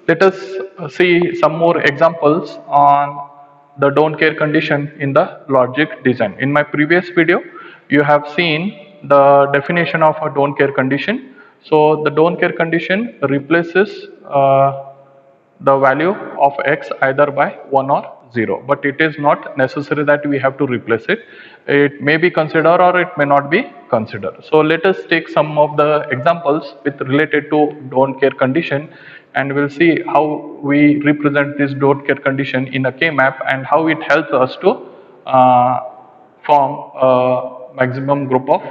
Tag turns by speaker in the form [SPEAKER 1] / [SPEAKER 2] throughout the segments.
[SPEAKER 1] let us see some more examples on the don't care condition in the logic design. In my previous video, you have seen the definition of a don't care condition. So the don't care condition replaces the value of x either by 1 or 0, but it is not necessary that we have to replace it. It may be considered or it may not be considered. So let us take some of the examples with related to don't care condition, and we'll see how we represent this don't care condition in a K-map and how it helps us to form a maximum group of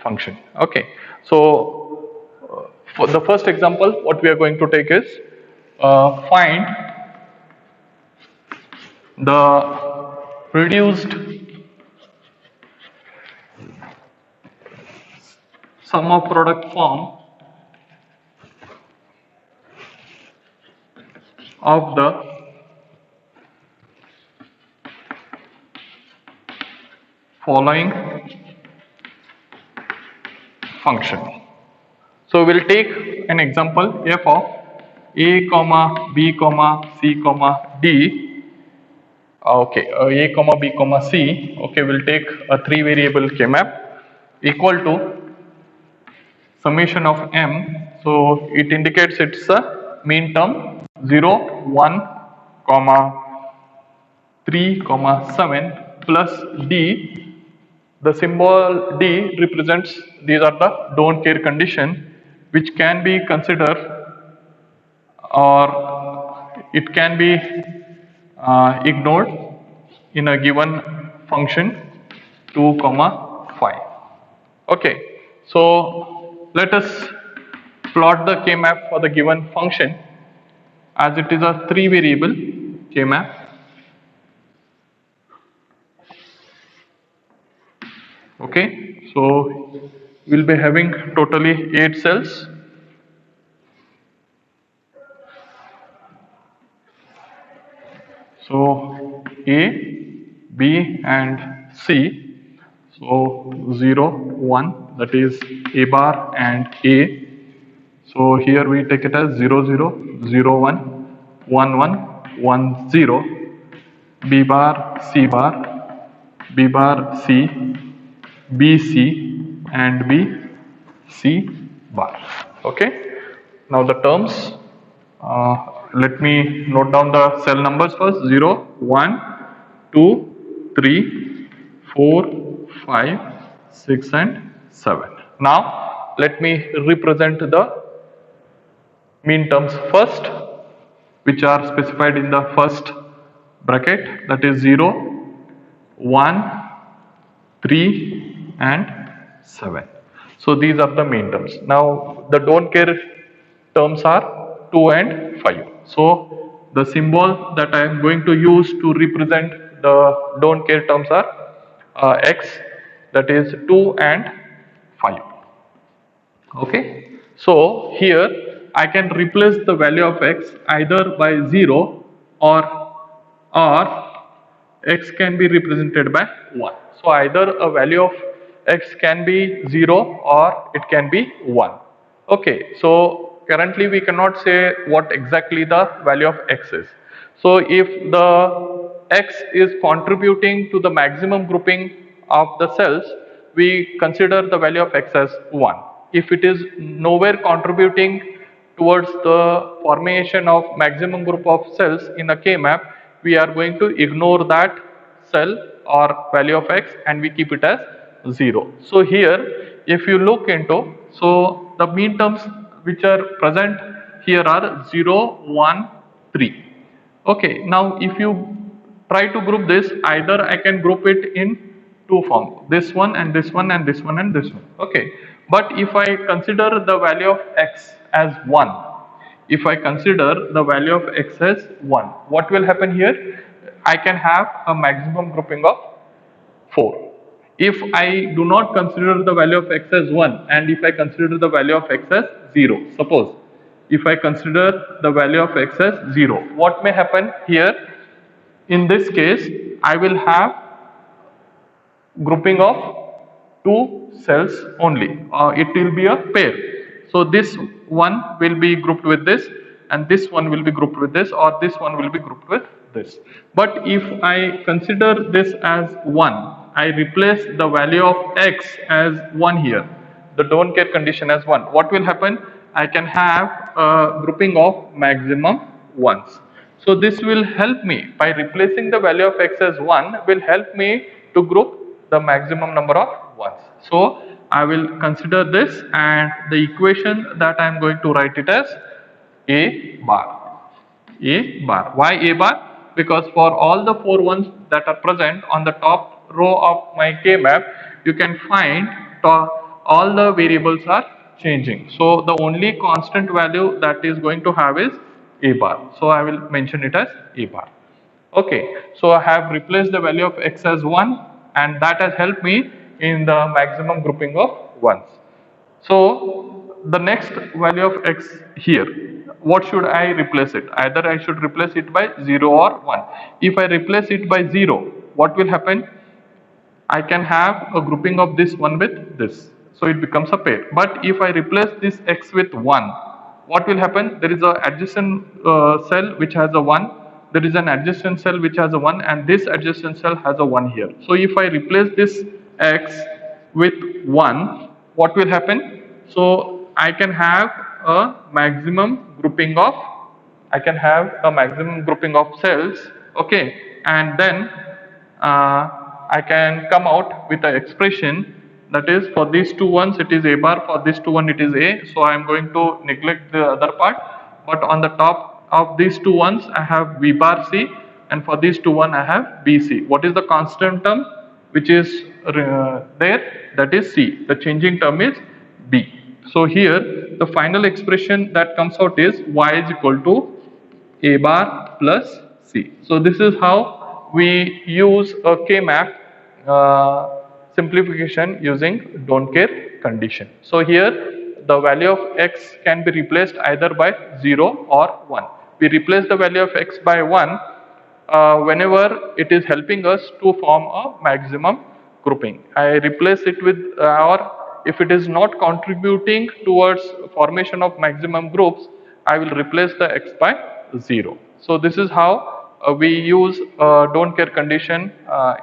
[SPEAKER 1] function. Okay, so for the first example, what we are going to take is find the reduced sum of product form of the following function. So we'll take an example f of a comma b comma c comma d. Okay, a comma b comma c. Okay, we'll take a 3 variable K map equal to summation of m. So it indicates it's a mean term 0, 1, comma 3, comma 7 plus d. The symbol d represents these are the don't care condition which can be considered or it can be ignored in a given function 2, comma 5. Okay, so let us plot the K map for the given function as it is a 3 variable K map. Okay, so we'll be having totally 8 cells. So A, B and C. So 0, 1, that is A bar and A. So here we take it as 0, 0, 0, 1, 1, 1, 1, 0, B bar, C bar, B bar, C, B, C and B, C bar. Okay. Now the terms, let me note down the cell numbers first. 0, 1, 2, 3, 4, 5, 6 and 7. Now let me represent the mean terms first, which are specified in the first bracket, that is 0, 1, 3 and 7. So these are the mean terms. Now the don't care terms are 2 and 5. So the symbol that I am going to use to represent the don't care terms are x, that is 2 and 5. Okay. So here I can replace the value of x either by 0 or x can be represented by 1. So either a value of x can be 0 or it can be 1. Okay, so currently we cannot say what exactly the value of x is. So if the x is contributing to the maximum grouping of the cells, we consider the value of x as 1. If it is nowhere contributing towards the formation of maximum group of cells in a K map, we are going to ignore that cell or value of x and we keep it as 0. So here if you look into, so the mean terms which are present here are 0, 1, 3. Okay, now if you try to group this, either I can group it in two forms, this one and this one and this one and this one. Okay, but if I consider the value of x as 1, if I consider the value of x as 1, what will happen here? I can have a maximum grouping of 4. If I do not consider the value of x as 1 and if I consider the value of x as 0, suppose if I consider the value of x as 0, what may happen here? In this case, I will have grouping of 2 cells only. It will be a pair. So this one will be grouped with this and this one will be grouped with this, or this one will be grouped with this. But if I consider this as 1, I replace the value of x as 1 here, the don't care condition as 1. What will happen? I can have a grouping of maximum ones. So this will help me, by replacing the value of x as 1 will help me to group the maximum number of ones. So I will consider this, and the equation that I am going to write it as a bar. A bar. Why a bar? Because for all the 4 ones that are present on the top row of my K map, you can find all the variables are changing. So the only constant value that is going to have is a bar. So I will mention it as a bar. Okay, so I have replaced the value of x as 1, and that has helped me in the maximum grouping of ones. So the next value of x here, what should I replace it? Either I should replace it by 0 or 1. If I replace it by 0, what will happen? I can have a grouping of this one with this. So it becomes a pair. But if I replace this x with 1, what will happen? There is a adjacent cell which has a 1. There is an adjacent cell which has a 1, and this adjacent cell has a 1 here. So if I replace this x with 1, what will happen? So I can have a maximum grouping of cells, okay, and then I can come out with an expression that is, for these two ones it is a bar, for this two one it is a, so I am going to neglect the other part, but on the top of these two ones I have b bar c, and for these two one I have bc. What is the constant term which is there? That is c. The changing term is b. So here the final expression that comes out is y is equal to a bar plus c. So this is how we use a K-map simplification using don't care condition. So here the value of x can be replaced either by 0 or 1. We replace the value of x by 1 whenever it is helping us to form a maximum grouping. I replace it with or if it is not contributing towards formation of maximum groups, I will replace the x by 0. So this is how we use don't care condition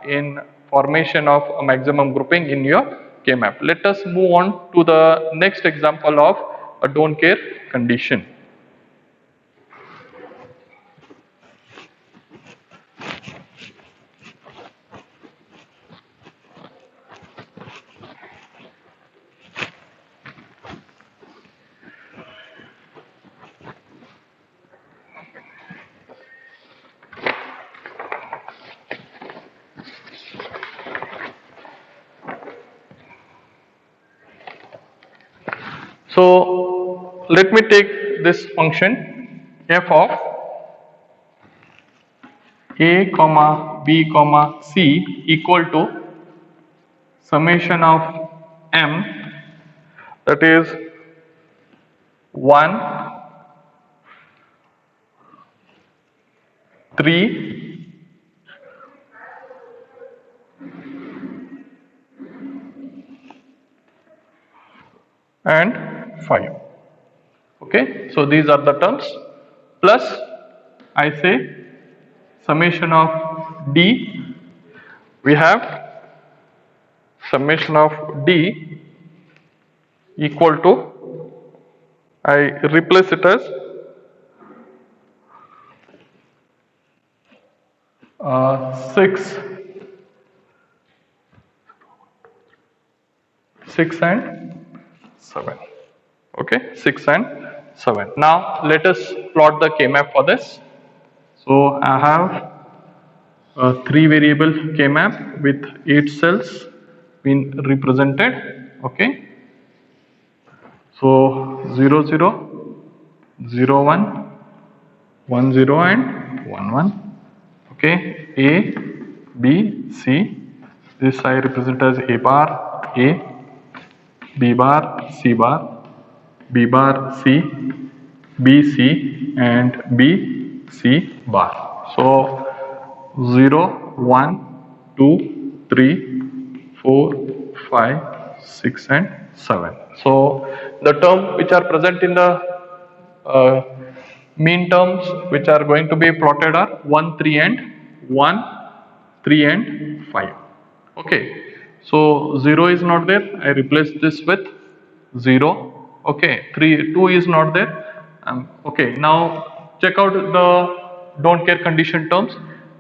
[SPEAKER 1] in formation of a maximum grouping in your K-map. Let us move on to the next example of a don't care condition. So let me take this function f of a comma b comma c equal to summation of m, that is 1, 3, and 5. Okay, so these are the terms, plus I say summation of d. We have summation of d equal to, I replace it as 6 and 7. Okay, 6 and 7. Now let us plot the K-map for this. So I have a 3 variable K-map with 8 cells being represented. Okay, so 0 0, 0 1, 1 0 and 1 1. Okay, A, B, C. This I represent as A bar, A, B bar, C bar, B bar, C, B, C, and B, C bar. So 0, 1, 2, 3, 4, 5, 6, and 7. So the term which are present in the mean terms which are going to be plotted are 1, 3 and 1, 3 and 5. Okay, so 0 is not there, I replace this with 0. Okay, 3, 2 is not there. Okay, now check out the don't care condition terms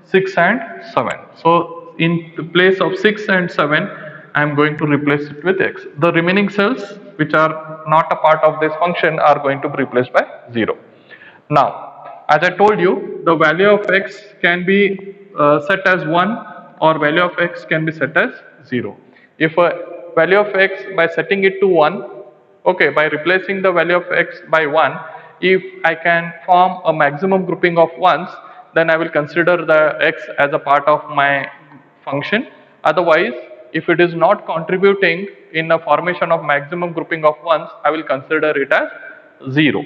[SPEAKER 1] 6 and 7. So in the place of 6 and 7, I am going to replace it with x. The remaining cells which are not a part of this function are going to be replaced by 0. Now, as I told you, the value of x can be set as 1 or value of x can be set as 0. If a value of x by setting it to 1, okay, by replacing the value of x by 1, if I can form a maximum grouping of 1s, then I will consider the x as a part of my function. Otherwise, if it is not contributing in the formation of maximum grouping of 1s, I will consider it as 0.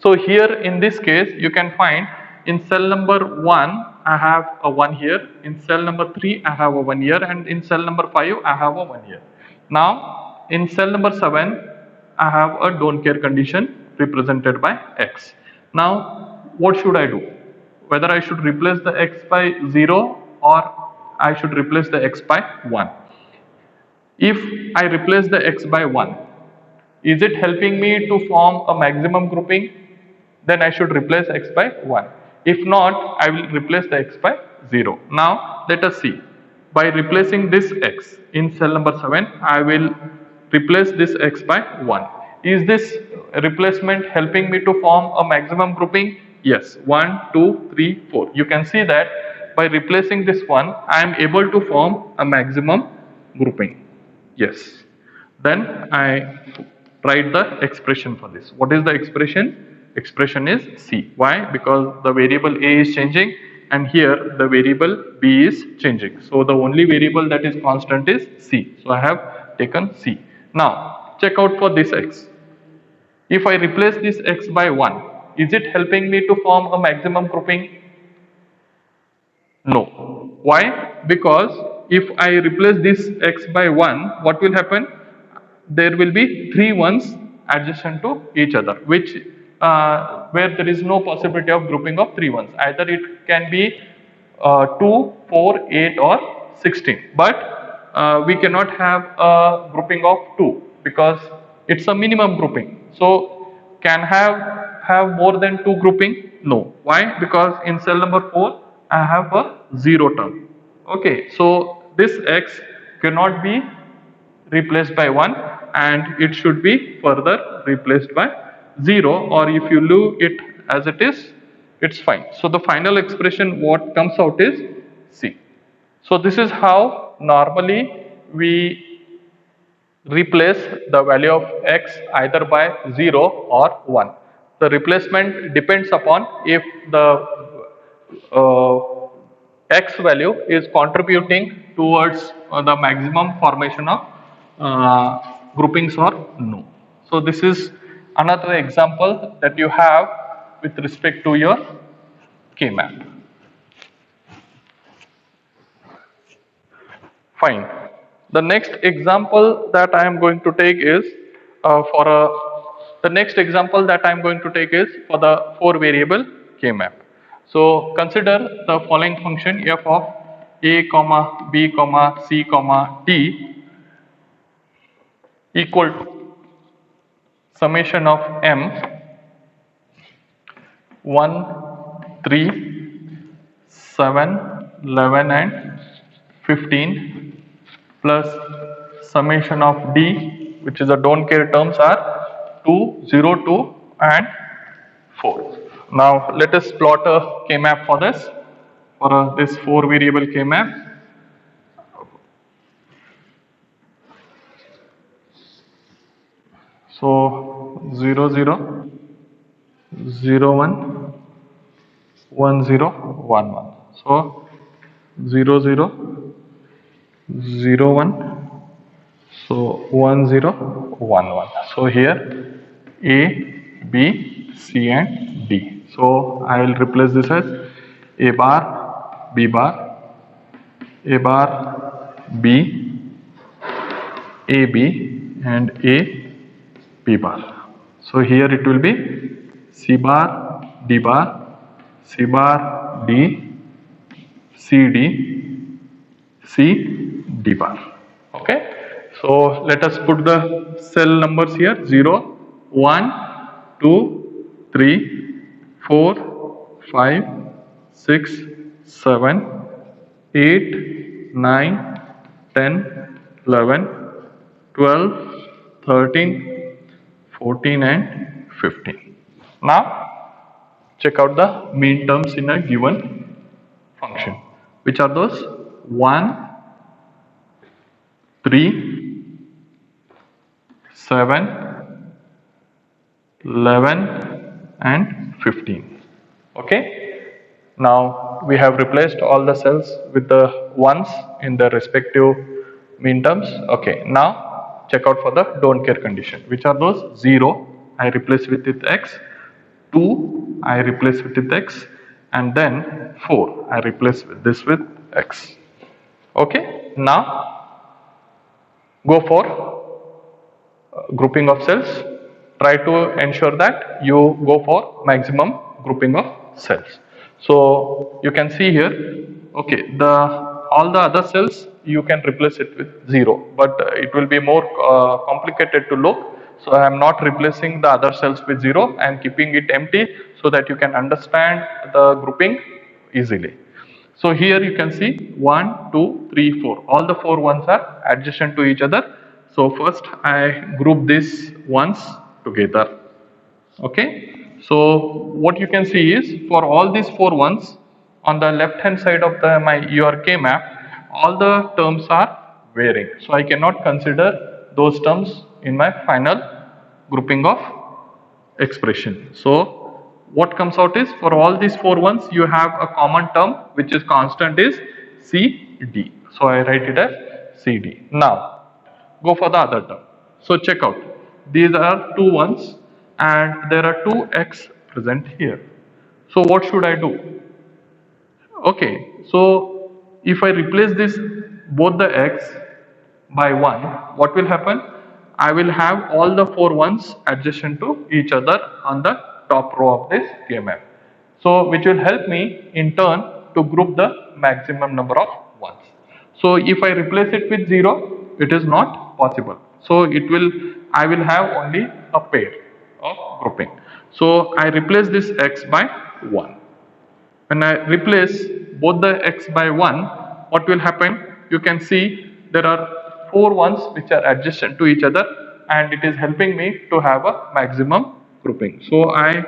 [SPEAKER 1] So here in this case you can find in cell number 1 I have a 1 here, in cell number 3 I have a 1 here, and in cell number 5 I have a 1 here. Now in cell number 7 I have a don't care condition represented by x. Now what should I do? Whether I should replace the x by 0 or I should replace the x by 1. If I replace the x by 1, is it helping me to form a maximum grouping? Then I should replace x by 1. If not, I will replace the x by 0. Now let us see. By replacing this x in cell number 7, I will replace this x by 1. Is this replacement helping me to form a maximum grouping? Yes, 1, 2, 3, 4. You can see that by replacing this one, I am able to form a maximum grouping. Yes. Then I write the expression for this. What is the expression? Expression is C. Why? Because the variable A is changing and here the variable B is changing. So the only variable that is constant is C. So I have taken C. Now check out for this x. If I replace this x by 1, is it helping me to form a maximum grouping? No. Why? Because if I replace this x by 1, what will happen? There will be 3 ones adjacent to each other, which where there is no possibility of grouping of 3 ones. Either it can be 2, 4, 8 or 16. But we cannot have a grouping of 2 because it's a minimum grouping. So can have more than 2 grouping? No. Why? Because in cell number 4 I have a 0 term. Okay, so this x cannot be replaced by 1 and it should be further replaced by 0, or if you leave it as it is, it's fine. So the final expression what comes out is C. So this is how normally we replace the value of x either by 0 or 1. The replacement depends upon if the x value is contributing towards the maximum formation of groupings or no. So this is another example that you have with respect to your K-map. Fine. The next example that I am going to take is for the 4 variable K-map. So consider the following function f of a comma b comma c comma d equal to summation of m 1, 3, 7, 11 and 15 plus summation of d, which is the don't care terms, are 2, 0, 2 and 4. Now let us plot a K-map for this, this 4 variable K-map. So 0, 0, 0, 1, 1, 0, 1, 1. So 0, 0, 0, 1, so 1, 0, 1, 1. So here A, B, C and D. So I will replace this as A bar, B bar, A bar, B, A, B and A, B bar. So here it will be C bar, D bar, C bar D, C D, C D bar. Okay, so let us put the cell numbers here: 0, 1, 2, 3, 4, 5, 6, 7, 8, 9, 10, 11, 12, 13, 14 and 15. Now check out the mean terms in a given function. Which are those? 1, 3, 7, 11 and 15. Okay, now we have replaced all the cells with the ones in their respective mean terms. Okay, now check out for the don't care condition. Which are those? 0 I replace with x, 2 I replace with x, and then 4 I replace with this with x. Okay, now go for grouping of cells. Try to ensure that you go for maximum grouping of cells. So you can see here, okay, all the other cells you can replace it with 0, but it will be more complicated to look. So I am not replacing the other cells with 0, I am keeping it empty so that you can understand the grouping easily. So here you can see 1, 2, 3, 4. All the 4 ones are adjacent to each other. So first I group these ones together. Okay. So what you can see is for all these 4 ones on the left hand side of your K map, all the terms are varying. So I cannot consider those terms in my final grouping of expression. So what comes out is for all these 4 ones you have a common term which is constant is CD. So I write it as CD. Now go for the other term. So check out. These are 2 ones and there are 2 x present here. So what should I do? Okay, so if I replace this both the x by 1, what will happen? I will have all the 4 ones adjacent to each other on the top row of this K map. So which will help me in turn to group the maximum number of ones. So if I replace it with 0, it is not possible. So I will have only a pair of grouping. So I replace this x by 1. When I replace both the x by 1, what will happen? You can see there are 4 ones which are adjacent to each other and it is helping me to have a maximum grouping. So I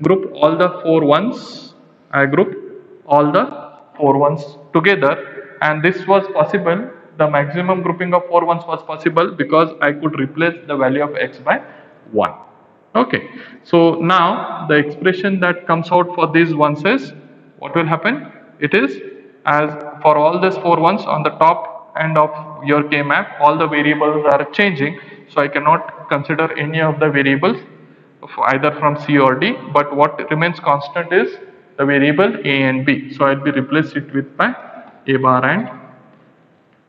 [SPEAKER 1] group all the 4 ones, I group all the 4 ones together, and this was possible. The maximum grouping of 4 ones was possible because I could replace the value of x by 1. Okay, so now the expression that comes out for these ones is, what will happen? It is, as for all these 4 ones on the top end of your K map, all the variables are changing, so I cannot consider any of the variables either from C or D, but what remains constant is the variable A and B. So I'll be replace it with my A bar and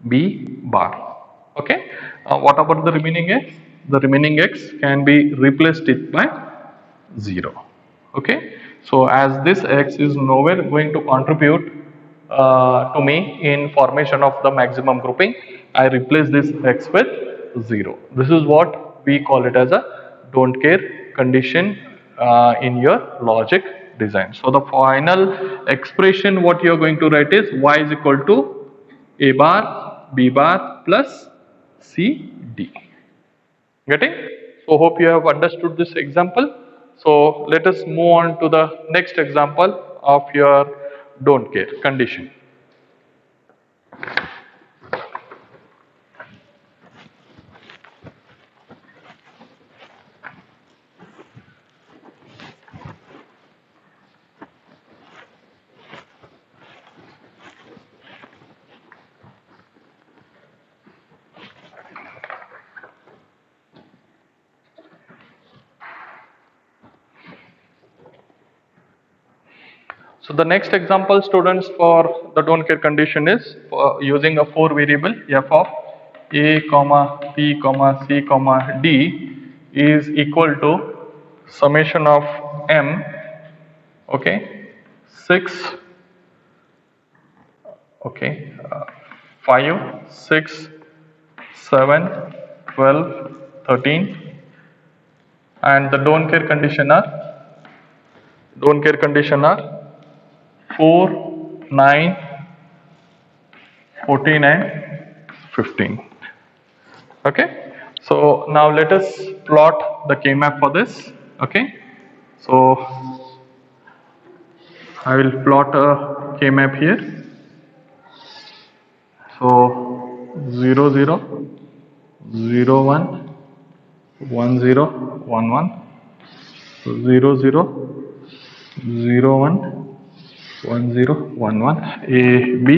[SPEAKER 1] B bar. Okay, what about the remaining x? The remaining x can be replaced it by 0. Okay, so as this x is nowhere going to contribute to me in formation of the maximum grouping, I replace this x with 0. This is what we call it as a don't care condition in your logic design. So the final expression what you are going to write is y is equal to A bar B bar plus C D. Getting? So hope you have understood this example. So let us move on to the next example of your don't care condition. So the next example, students, for the don't care condition is using a 4 variable f of a comma b comma c comma d is equal to summation of m Okay, 6, okay, 5, 6, 7, 12, 13, and the don't care condition are 4, 9, 14 and 15. Okay, so now let us plot the K-map for this. Okay, so I will plot a K-map here. So 0, 0, 0, 1, 1, 0, 1, 1, 0, 0, 0, 1, 1, 0, 1, 1, A, B,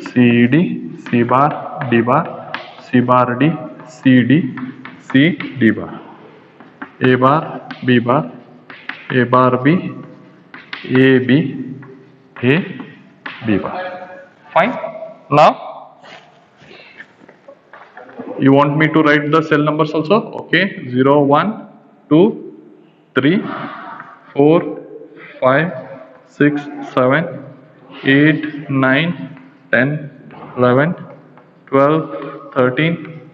[SPEAKER 1] C, D, C bar, D bar, C bar, D, C, D, C, D bar, A bar, B bar, A bar, B, A, B, A, B bar. Fine. Now, you want me to write the cell numbers also? Okay, 0, 1, 2, 3, 4, 5, 6, 7, 8, 9, 10, 11, 12, 13,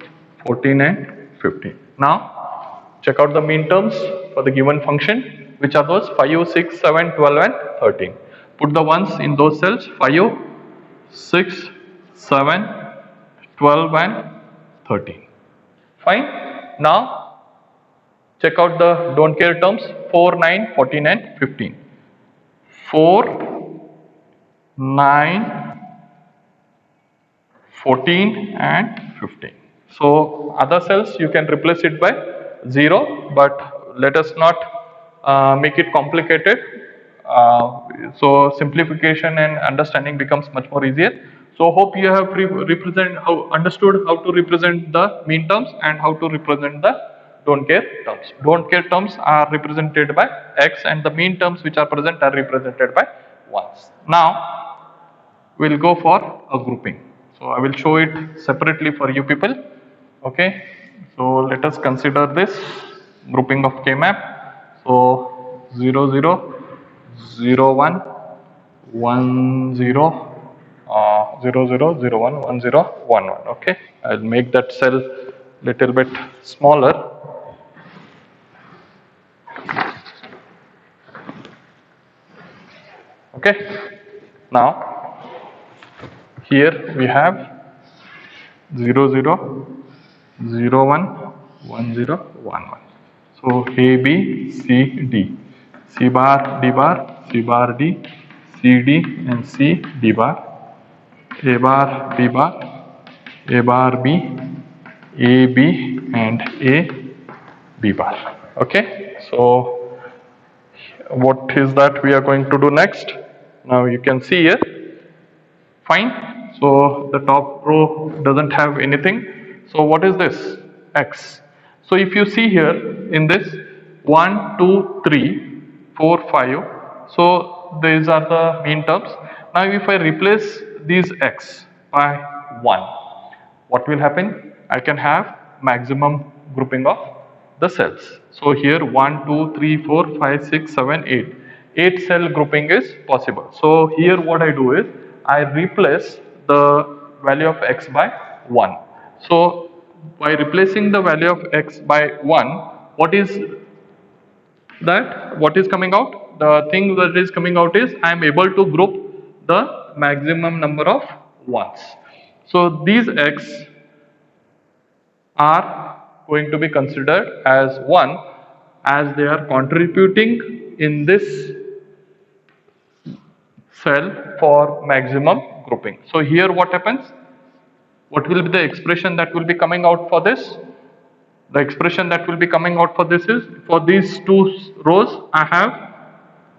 [SPEAKER 1] 14 and 15. Now check out the mean terms for the given function, which are those 5, 6, 7, 12 and 13. Put the ones in those cells 5, 6, 7, 12 and 13. Fine. Now check out the don't care terms 4, 9, 14 and 15. 4, 9, 14 and 15. So other cells you can replace it by 0, but let us not make it complicated. So simplification and understanding becomes much more easier. So hope you have understood how to represent the mean terms and how to represent the don't care terms. Don't care terms are represented by x and the mean terms which are present are represented by 1s. Now we'll go for a grouping. So I will show it separately for you people. Okay, so let us consider this grouping of K-map. So 0, 0, 0, 1, 1, 0, 0, 0, 0, 1, 1, 0, 1, 1. Okay, I'll make that cell little bit smaller. Okay, now here we have 0, 0, 0, 1, 1, 0, 1, 1. So A, B, C, D. C bar, D bar, C bar, D, C, D and C, D bar. A bar, B bar, A bar, B, A, B and A, B bar. Okay, so what is that we are going to do next? Now you can see here. Fine. So the top row doesn't have anything. So what is this? X. So if you see here in this 1, 2, 3, 4, 5. So these are the mean terms. Now if I replace these x by 1, what will happen? I can have maximum grouping of the cells. So here 1, 2, 3, 4, 5, 6, 7, 8. 8 cell grouping is possible. So here what I do is I replace the value of x by 1. So by replacing the value of x by 1, what is that? What is coming out? The thing that is coming out is I am able to group the maximum number of ones. So these x are going to be considered as 1 as they are contributing in this cell for maximum grouping. So here what happens? What will be the expression that will be coming out for this? The expression that will be coming out for this is, for these two rows I have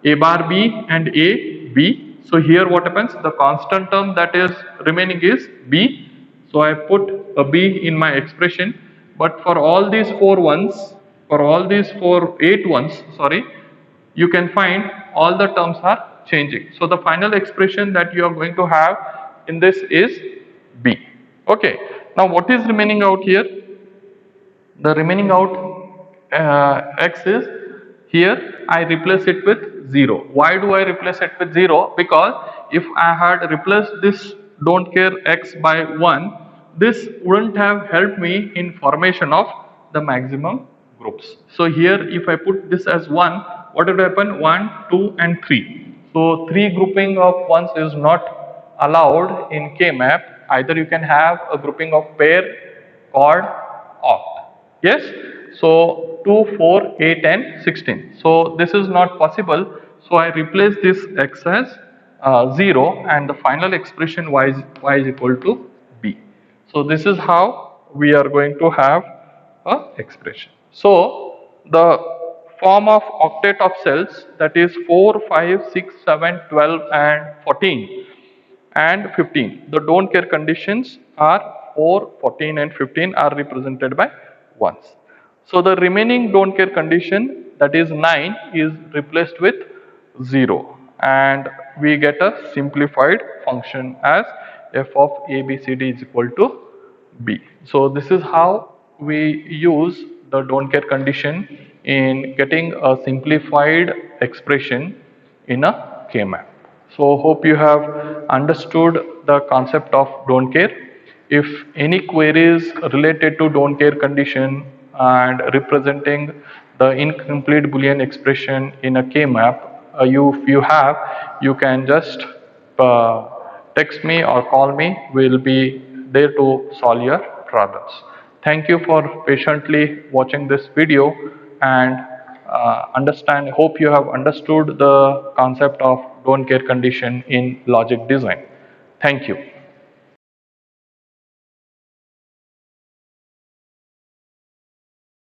[SPEAKER 1] A bar B and A B. So here what happens? The constant term that is remaining is B. So I put a B in my expression. But for all these 4 ones, for all these 8 ones, sorry, you can find all the terms are changing. So the final expression that you are going to have in this is B. Okay. Now what is remaining out here? The remaining out x is, here I replace it with 0. Why do I replace it with 0? Because if I had replaced this don't care x by 1, this wouldn't have helped me in formation of the maximum groups. So here if I put this as 1, what would happen? 1, 2 and 3. So 3 grouping of ones is not allowed in K-map. Either you can have a grouping of pair, chord, oct. Yes? So 2, 4, 8 and 16. So this is not possible. So I replace this x as 0 and the final expression y is equal to b. So this is how we are going to have a expression. So the form of octet of cells, that is 4, 5, 6, 7, 12 and 14 and 15. The don't care conditions are 4, 14 and 15 are represented by 1s. So the remaining don't care condition, that is 9, is replaced with 0 and we get a simplified function as f of a, b, c, d is equal to b. So this is how we use the don't care condition in getting a simplified expression in a K-map. So hope you have understood the concept of don't care. If any queries related to don't care condition and representing the incomplete Boolean expression in a K-map, you can just text me or call me. We'll be there to solve your problems. Thank you for patiently watching this video and hope you have understood the concept of don't care condition in logic design. Thank you.